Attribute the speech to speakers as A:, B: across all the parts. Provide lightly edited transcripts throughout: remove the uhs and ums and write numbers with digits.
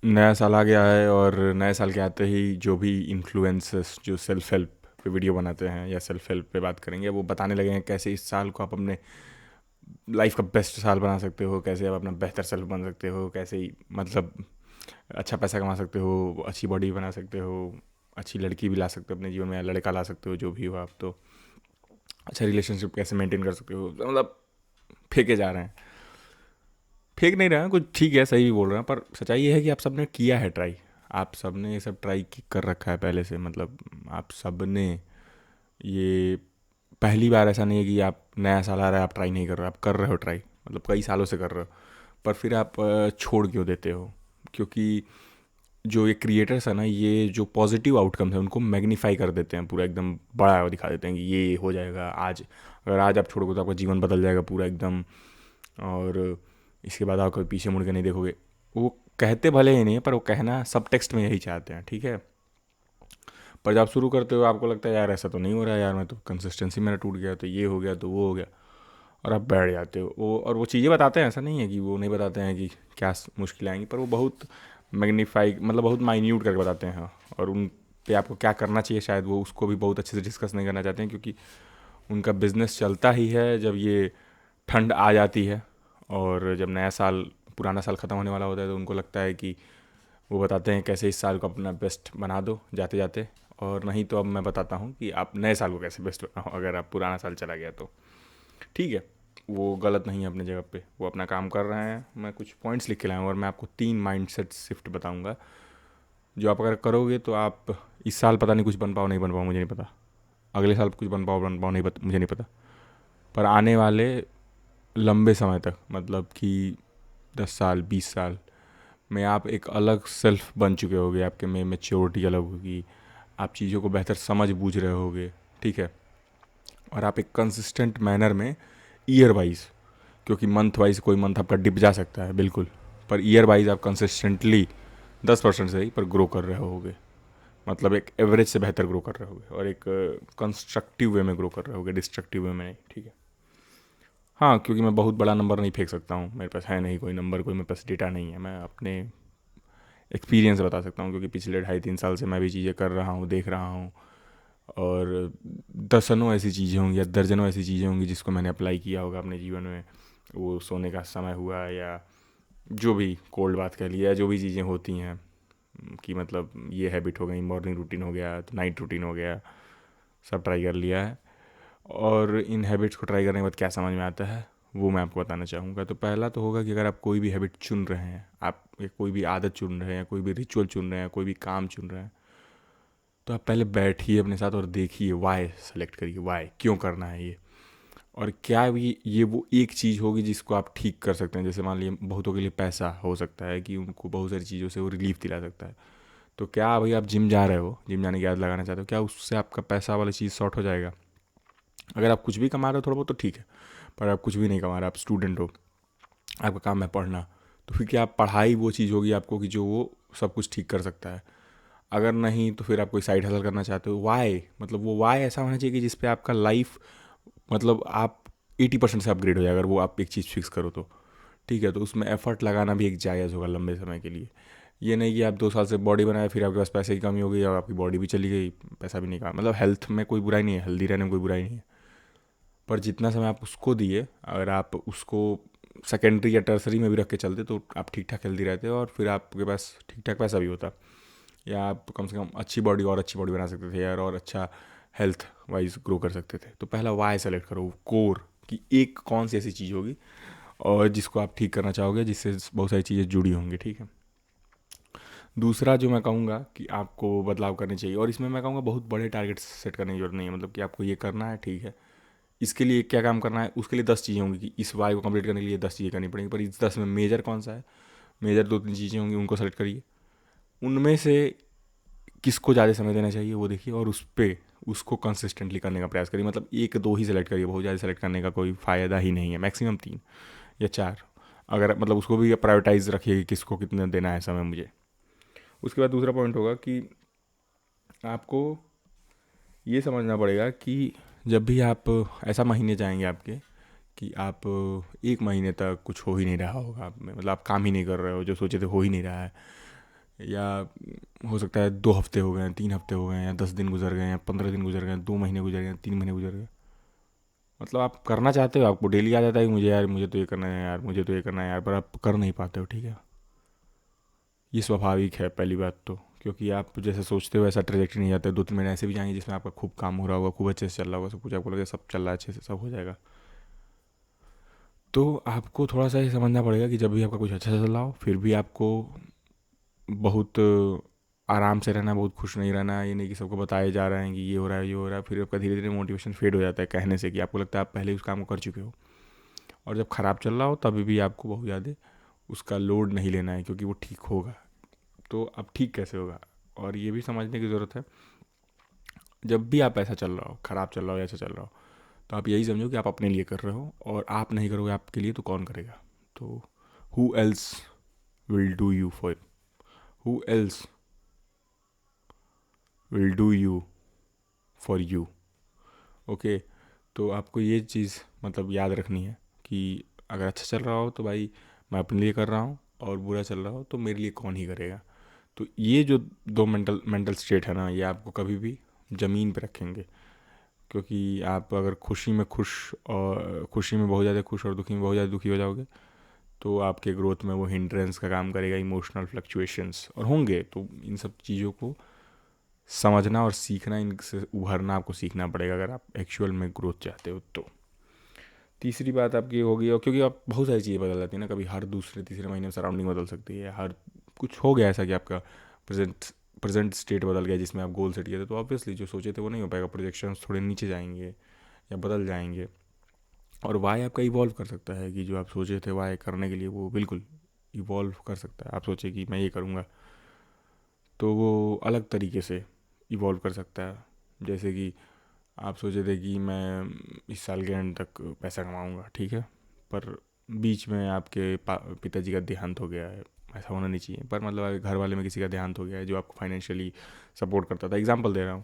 A: नया साल आ गया है और नए साल के आते ही जो भी इन्फ्लुएंसर्स जो सेल्फ हेल्प पे वीडियो बनाते हैं या सेल्फ हेल्प पे बात करेंगे, वो बताने लगे हैं कैसे इस साल को आप अपने लाइफ का बेस्ट साल बना सकते हो, कैसे आप अपना बेहतर सेल्फ बन सकते हो, कैसे ही मतलब अच्छा पैसा कमा सकते हो, अच्छी बॉडी बना सकते हो, अच्छी लड़की भी ला सकते हो अपने जीवन में, या लड़का ला सकते हो, जो भी हो आप। तो अच्छा रिलेशनशिप कैसे मेंटेन कर सकते हो, तो मतलब फेंके जा रहे हैं। फेंक नहीं रहे हैं, कुछ ठीक है, सही भी बोल रहे हैं, पर सच्चाई ये है कि आप सबने किया है ट्राई। आप सबने ये सब ट्राई कर रखा है पहले से, मतलब आप सबने ये पहली बार ऐसा नहीं है कि आप नया साल आ रहा है आप ट्राई नहीं कर रहे हो, आप कर रहे हो ट्राई, मतलब कई सालों से कर रहे हो। पर फिर आप छोड़ क्यों देते हो? क्योंकि जो ये क्रिएटर्स है ना, ये जो पॉजिटिव आउटकम्स हैं उनको मैग्नीफाई कर देते हैं, पूरा एकदम बड़ा दिखा देते हैं कि ये हो जाएगा आज। अगर आज आप छोड़ोगे तो आपका जीवन बदल जाएगा पूरा एकदम, और इसके बाद आप कभी पीछे मुड़ के नहीं देखोगे। वो कहते भले ही नहीं है, पर वो कहना सब टेक्स्ट में यही चाहते हैं, ठीक है। पर जब आप शुरू करते हो आपको लगता है यार ऐसा तो नहीं हो रहा है यार, मैं तो कंसिस्टेंसी मेरा टूट गया, तो ये हो गया तो वो हो गया, और आप बैठ जाते हो। वो और वो चीज़ें बताते हैं, ऐसा नहीं है कि वो नहीं बताते हैं कि क्या मुश्किलें आएंगी, पर वो बहुत मैग्नीफाई मतलब बहुत माइन्यूट करके बताते हैं। और उन पे आपको क्या करना चाहिए शायद वो उसको भी बहुत अच्छे से डिस्कस नहीं करना चाहते हैं, क्योंकि उनका बिजनेस चलता ही है जब ये ठंड आ जाती है, और जब नया साल पुराना साल ख़त्म होने वाला होता है तो उनको लगता है कि वो बताते हैं कैसे इस साल को अपना बेस्ट बना दो जाते जाते। और नहीं तो अब मैं बताता हूँ कि आप नए साल को कैसे बेस्ट बनाओ अगर आप पुराना साल चला गया तो। ठीक है, वो गलत नहीं है अपने जगह पे, वो अपना काम कर रहे हैं। मैं कुछ पॉइंट्स लिख के लाया हूँ और मैं आपको 3 माइंडसेट शिफ्ट बताऊंगा, जो आप अगर करोगे तो आप इस साल पता नहीं कुछ बन पाओ नहीं बन पाओ मुझे नहीं पता, अगले साल कुछ बन पाओ नहीं मुझे नहीं पता, पर आने वाले लंबे समय तक, मतलब कि 10 साल 20 साल में आप एक अलग सेल्फ बन चुके होगे, आपके में मेच्योरिटी अलग होगी, आप चीज़ों को बेहतर समझ बूझ रहे होगे, ठीक है। और आप एक कंसिस्टेंट मैनर में ईयर वाइज, क्योंकि मंथ वाइज कोई मंथ आपका डिप जा सकता है बिल्कुल, पर ईयर वाइज आप कंसिस्टेंटली 10% से ही पर ग्रो कर रहे होगे, मतलब एक एवरेज से बेहतर ग्रो कर रहे होगे, और एक कंस्ट्रक्टिव वे में ग्रो कर रहे होगे, डिस्ट्रक्टिव वे में नहीं, ठीक है। हाँ, क्योंकि मैं बहुत बड़ा नंबर नहीं फेंक सकता हूँ, मेरे पास है नहीं कोई नंबर, कोई मेरे पास डेटा नहीं है, मैं अपने एक्सपीरियंस बता सकता हूँ, क्योंकि पिछले 2.5 3 साल से मैं भी चीज़ें कर रहा हूँ, देख रहा हूँ। और दर्जनों ऐसी चीज़ें होंगी या दर्जनों ऐसी चीज़ें होंगी जिसको मैंने अप्लाई किया होगा अपने जीवन में। वो सोने का समय हुआ, या जो भी कोल्ड बात कह लिया, जो भी चीज़ें होती हैं कि मतलब ये हैबिट हो गई, मॉर्निंग रूटीन हो गया तो नाइट रूटीन हो गया, सब ट्राई कर लिया है। और इन हैबिट्स को ट्राई करने के बाद क्या समझ में आता है वो मैं आपको बताना चाहूँगा। तो पहला तो होगा कि अगर आप कोई भी हैबिट चुन रहे हैं, आप कोई भी आदत चुन रहे हैं, कोई भी रिचुअल चुन रहे हैं, कोई भी काम चुन रहे हैं, तो आप पहले बैठिए अपने साथ और देखिए वाई सेलेक्ट करिए, वाई क्यों करना है ये, और क्या ये वो एक चीज़ होगी जिसको आप ठीक कर सकते हैं। जैसे मान लीजिए बहुतों के लिए पैसा हो सकता है कि उनको बहुत सारी चीज़ों से वो रिलीफ दिला सकता है। तो क्या भाई आप जिम जा रहे हो, जिम जाने की आदत लगाना चाहते हो, क्या उससे आपका पैसा वाला चीज़ सॉर्ट हो जाएगा? अगर आप कुछ भी कमा रहे हो थोड़ा बहुत तो ठीक है, पर आप कुछ भी नहीं कमा रहे, आप स्टूडेंट हो, आपका काम है पढ़ना, तो फिर क्या पढ़ाई वो चीज़ होगी आपको कि जो वो सब कुछ ठीक कर सकता है? अगर नहीं तो फिर आप कोई साइड हसल करना चाहते हो, वाई मतलब वो वाई ऐसा होना चाहिए कि जिसपे आपका लाइफ मतलब आप 80% से अपग्रेड हो जाए, अगर वो आप एक चीज़ फिक्स करो तो ठीक है। तो उसमें एफर्ट लगाना भी एक जायज़ होगा लंबे समय के लिए। ये नहीं कि आप 2 साल से बॉडी बनाए फिर आपके पास पैसे की कमी हो गई और आपकी बॉडी भी चली गई, पैसा भी नहीं कहा, मतलब हेल्थ में कोई बुराई नहीं है, हेल्दी रहने में कोई बुराई नहीं है, पर जितना समय आप उसको दिए, अगर आप उसको सेकेंडरी या टर्सरी में भी रख के चलते तो आप ठीक ठाक हेल्दी रहते और फिर आपके पास ठीक ठाक पैसा भी होता, या आप कम से कम अच्छी बॉडी और अच्छी बॉडी बना सकते थे यार, और अच्छा हेल्थ वाइज ग्रो कर सकते थे। तो पहला वाई सेलेक्ट करो, कोर, कि एक कौन सी ऐसी चीज़ होगी और जिसको आप ठीक करना चाहोगे, जिससे बहुत सारी चीज़ें जुड़ी होंगी, ठीक है। दूसरा जो मैं कहूँगा कि आपको बदलाव करने चाहिए, और इसमें मैं कहूँगा बहुत बड़े टारगेट्स सेट करने की जरूरत नहीं है, मतलब कि आपको ये करना है ठीक है, इसके लिए क्या काम करना है, उसके लिए 10 चीज़ें होंगी कि इस वाई को कंप्लीट करने के लिए 10 चीज़ें करनी पड़ेंगी, पर इस 10 में मेजर कौन सा है, मेजर 2 3 चीज़ें होंगी, उनको सेलेक्ट करिए। उनमें से किसको ज़्यादा समय देना चाहिए वो देखिए, और उस पर उसको कंसिस्टेंटली करने का प्रयास करिए, मतलब एक दो ही सेलेक्ट करिए, बहुत ज़्यादा सेलेक्ट करने का कोई फ़ायदा ही नहीं है, मैक्सिमम 3 या 4। अगर मतलब उसको भी प्रायोरिटाइज रखिए कि किसको कितना देना है समय मुझे। उसके बाद दूसरा पॉइंट होगा कि आपको ये समझना पड़ेगा कि जब भी आप ऐसा महीने जाएंगे आपके कि आप 1 महीने तक कुछ हो ही नहीं रहा होगा आप में, मतलब आप काम ही नहीं कर रहे हो, जो सोचे थे हो ही नहीं रहा है, या हो सकता है 2 हफ्ते हो गए हैं, 3 हफ्ते हो गए हैं, या 10 दिन गुजर गए हैं, 15 दिन गुजर गए हैं, 2 महीने गुजर गए हैं, 3 महीने गुजर गए। मतलब आप करना चाहते हो, आपको डेली आ जाता है कि मुझे यार मुझे तो ये करना है यार, मुझे तो ये करना है यार, पर आप कर नहीं पाते हो, ठीक है। ये स्वाभाविक है पहली बात तो, क्योंकि आप जैसे सोचते हो ऐसा ट्रेजेक्टरी नहीं जाता है। 2-3 महीने ऐसे भी जाएंगे जिसमें आपका खूब काम हो रहा होगा, खूब अच्छे से चल रहा होगा, सब कुछ आपको लगेगा सब चल रहा है अच्छे से, सब हो जाएगा। तो आपको थोड़ा सा ये समझना पड़ेगा कि जब भी आपका कुछ अच्छा चल रहा हो, फिर भी आपको बहुत आराम से रहना, बहुत खुश नहीं रहना। ये नहीं कि सबको बताया जा रहा है कि ये हो रहा है ये हो रहा है, फिर आपका धीरे धीरे मोटिवेशन फेड हो जाता है कहने से, कि आपको लगता है आप पहले उस काम को कर चुके हो। और जब ख़राब चल रहा हो तभी भी आपको बहुत ज़्यादा उसका लोड नहीं लेना है, क्योंकि वो ठीक होगा। तो अब ठीक कैसे होगा, और ये भी समझने की ज़रूरत है, जब भी आप ऐसा चल रहा हो, ख़राब चल रहा हो या अच्छा चल रहा हो, तो आप यही समझो कि आप अपने लिए कर रहे हो, और आप नहीं करोगे आपके लिए तो कौन करेगा। तो who else will do you for, who else will do you for you. Okay. तो आपको ये चीज़ मतलब याद रखनी है कि अगर अच्छा चल रहा हो तो भाई मैं अपने लिए कर रहा हूँ, और बुरा चल रहा हो तो मेरे लिए कौन ही करेगा। तो ये जो दो मेंटल मेंटल स्टेट है ना, ये आपको कभी भी ज़मीन पे रखेंगे। क्योंकि आप अगर खुशी में खुश, और खुशी में बहुत ज़्यादा खुश और दुखी में बहुत ज़्यादा दुखी हो जाओगे, तो आपके ग्रोथ में वो हिंड्रेंस का काम करेगा, इमोशनल फ्लक्चुएशंस और होंगे। तो इन सब चीज़ों को समझना और सीखना, इनसे उभरना आपको सीखना पड़ेगा अगर आप एक्चुअल में ग्रोथ चाहते हो तो। तीसरी बात आपकी होगी, और क्योंकि आप बहुत सारी चीज़ें बदल जाती है ना, कभी हर दूसरे तीसरे महीने में सराउंडिंग बदल सकती है, हर कुछ हो गया ऐसा कि आपका प्रेजेंट प्रेजेंट स्टेट बदल गया जिसमें आप गोल सेट किए थे, तो ऑब्वियसली जो सोचे थे वो नहीं हो पाएगा, प्रोजेक्शंस थोड़े नीचे जाएंगे या बदल जाएंगे। और वाई आपका इवॉल्व कर सकता है, कि जो आप सोचे थे वाई करने के लिए वो बिल्कुल इवॉल्व कर सकता है। आप सोचे कि मैं ये करूँगा, तो वो अलग तरीके से इवॉल्व कर सकता है। जैसे कि आप सोचे थे कि मैं इस साल के एंड तक पैसा कमाऊंगा, ठीक है, पर बीच में आपके पिताजी का देहांत हो गया है। ऐसा होना नहीं चाहिए, पर मतलब अगर घर वाले में किसी का देहांत हो गया है जो आपको फाइनेंशियली सपोर्ट करता था, एग्जांपल दे रहा हूँ,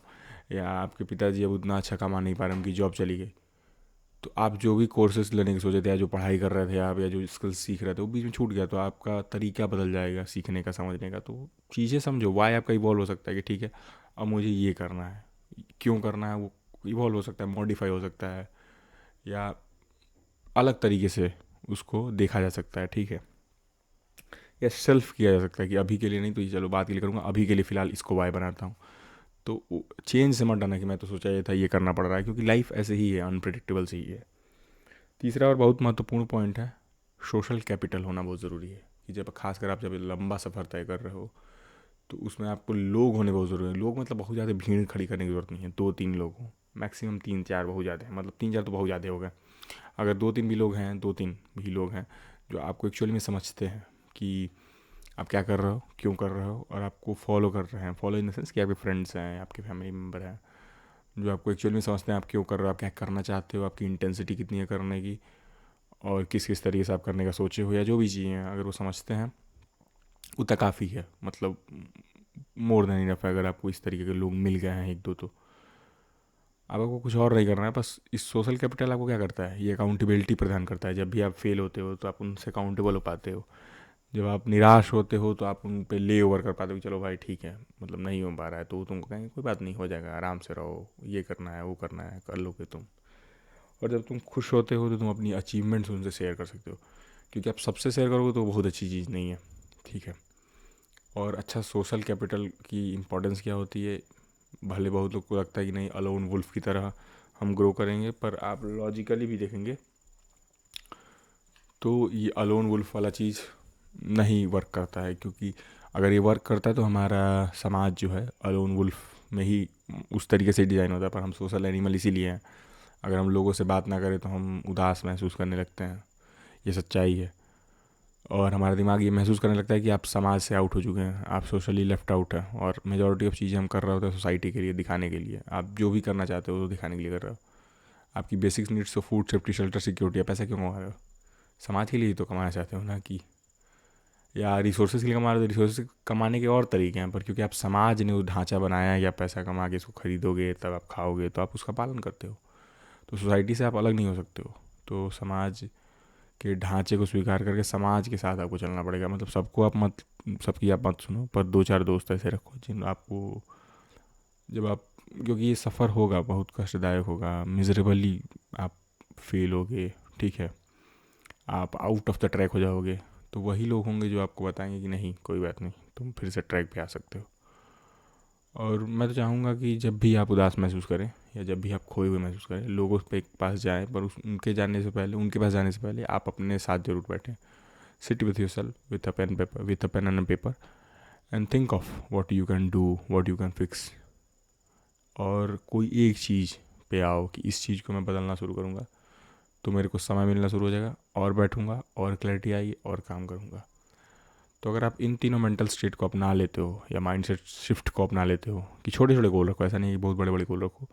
A: या आपके पिताजी अब उतना अच्छा कमा नहीं पा रहे, उनकी जॉब चली गई, तो आप जो भी कोर्सेज लेने की सोचे थे, या जो पढ़ाई कर रहे थे आप, या जो स्किल्स सीख रहे थे, वो बीच में छूट गया, तो आपका तरीका बदल जाएगा सीखने का, समझने का। तो चीज़ें समझो, वाई आपका इवॉल्व हो सकता है कि ठीक है अब मुझे ये करना है, क्यों करना है वो इवॉल्व हो सकता है, मॉडिफाई हो सकता है, या अलग तरीके से उसको देखा जा सकता है, ठीक है, या सेल्फ किया जा सकता है कि अभी के लिए नहीं तो ये चलो बात के लिए करूँगा, अभी के लिए फ़िलहाल इसको वाई बनाता हूँ। तो चेंज से मत आना कि मैं तो सोचा ये था ये करना पड़ रहा है, क्योंकि लाइफ ऐसे ही है, अनप्रिडिक्टेबल से ही है। तीसरा और बहुत महत्वपूर्ण पॉइंट है, सोशल कैपिटल होना बहुत ज़रूरी है। कि जब खासकर आप जब लंबा सफ़र तय कर रहे हो, तो उसमें आपको लोग होने बहुत ज़रूरी है। लोग मतलब बहुत ज़्यादा भीड़ खड़ी करने की ज़रूरत नहीं है, 2-3 लोग हों, मैक्सिमम 3-4 बहुत ज़्यादा है, मतलब 3-4 तो बहुत ज़्यादा हो गए। अगर 2-3 भी लोग हैं, 2-3 भी लोग हैं जो आपको एक्चुअली में समझते हैं कि आप क्या कर रहे हो, क्यों कर रहे हो, और आपको फॉलो कर रहे हैं। फॉलो इन द सेंस कि आपके फ्रेंड्स हैं, आपके फैमिली मेम्बर हैं, जो आपको एक्चुअली में समझते हैं आप क्यों कर रहे हो, आप क्या करना चाहते हो, आपकी इंटेंसिटी कितनी है करने की, और किस किस तरीके से आप करने का सोचे हो, या जो भी चीज़ें हैं, अगर वो समझते हैं उतना काफ़ी है। मतलब मोर देन इनफ है अगर आपको इस तरीके के लोग मिल गए हैं एक दो, तो अब आपको कुछ और नहीं करना है। बस इस सोशल कैपिटल आपको क्या करता है, ये अकाउंटेबिलिटी प्रदान करता है। जब भी आप फेल होते हो तो आप उनसे अकाउंटेबल हो पाते हो। जब आप निराश होते हो तो आप उन पे ले ओवर कर पाते हो कि चलो भाई ठीक है, मतलब नहीं हो पा रहा है, तो वो तुमको कहेंगे कोई बात नहीं, हो जाएगा, आराम से रहो, ये करना है वो करना है, कर लोगे तुम। और जब तुम खुश होते हो तो तुम अपनी अचीवमेंट्स उनसे शेयर कर सकते हो, क्योंकि आप सबसे शेयर करोगे तो बहुत अच्छी चीज़ नहीं है, ठीक है। और अच्छा, सोशल कैपिटल की इम्पोर्टेंस क्या होती है, भले बहुत लोग को लगता है कि नहीं अलोन वुल्फ की तरह हम ग्रो करेंगे, पर आप लॉजिकली भी देखेंगे तो ये अलोन वुल्फ वाला चीज़ नहीं वर्क करता है। क्योंकि अगर ये वर्क करता है तो हमारा समाज जो है अलोन वुल्फ में ही उस तरीके से डिज़ाइन होता है, पर हम सोशल एनिमल इसीलिए हैं। अगर हम लोगों से बात ना करें तो हम उदास महसूस करने लगते हैं, ये सच्चाई है। और हमारा दिमाग ये महसूस करने लगता है कि आप समाज से आउट हो चुके हैं, आप सोशली लेफ्ट आउट हैं, और मेजॉरिटी ऑफ चीज़ें हम कर रहे होते हैं सोसाइटी के लिए, दिखाने के लिए। आप जो भी करना चाहते हो वो दिखाने के लिए कर रहे हो। आपकी बेसिक नीड्स तो फूड, सेफ्टी, शेल्टर, सिक्योरिटी है, पैसा क्यों कमा रहे हो, समाज के लिए ही तो कमाना चाहते हो ना, कि या रिसोर्सेज के लिए कमा रहे हो। तो रिसोर्सेज कमाने के और तरीके हैं, पर क्योंकि आप समाज ने वो ढांचा बनाया है, या पैसा कमा के इसको खरीदोगे तब आप खाओगे, तो आप उसका पालन करते हो। तो सोसाइटी से आप अलग नहीं हो सकते हो। तो समाज के ढांचे को स्वीकार करके समाज के साथ आपको चलना पड़ेगा। मतलब सबकी आप मत सुनो, पर 2-4 दोस्त ऐसे रखो जिन आपको, जब आप, क्योंकि ये सफ़र होगा, बहुत कष्टदायक होगा, मिजरेबली आप फेल होगे, ठीक है, आप आउट ऑफ द ट्रैक हो जाओगे, तो वही लोग होंगे जो आपको बताएंगे कि नहीं कोई बात नहीं, तुम फिर से ट्रैक पे आ सकते हो। और मैं तो चाहूँगा कि जब भी आप उदास महसूस करें या जब भी आप खोए हुए महसूस करें, लोगों के पास जाएं, पर उनके पास जाने से पहले आप अपने साथ जरूर बैठें। Sit with your self with a pen and paper and think of what you can do, what you can fix. और कोई एक चीज़ पे आओ कि इस चीज़ को मैं बदलना शुरू करूँगा, तो मेरे को समय मिलना शुरू हो जाएगा, और बैठूँगा, और क्लैरिटी आएगी, और काम करूँगा। तो अगर आप इन तीनों मेंटल स्टेट को अपना लेते हो या माइंडसेट शिफ्ट को अपना लेते हो, कि छोटे छोटे गोल रखो, ऐसा नहीं कि बहुत बड़े बड़े गोल रखो,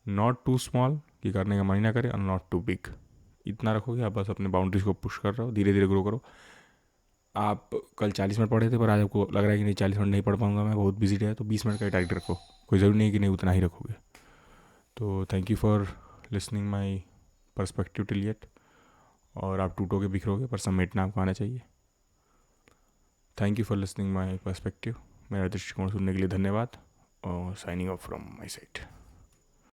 A: नॉट टू स्मॉल कि करने का मन ही ना करे, और नॉट टू बिग, इतना रखो कि आप बस अपने बाउंड्रीज को पुश कर रहे हो, धीरे धीरे ग्रो करो। आप कल 40 मिनट पढ़े थे, पर आज आपको लग रहा है कि नहीं 40 मिनट नहीं पढ़ पाऊंगा, मैं बहुत बिजी है, तो 20 मिनट का ही टारगेट रखो। कोई ज़रूरी नहीं कि नहीं उतना ही रखोगे। तो thank you for listening my perspective till yet. और आप टूटोगे बिखरोगे, पर समेटना आपको आना चाहिए। Thank you for listening my perspective. मेरा दृष्टिकोण सुनने के लिए धन्यवाद, और signing off from my side.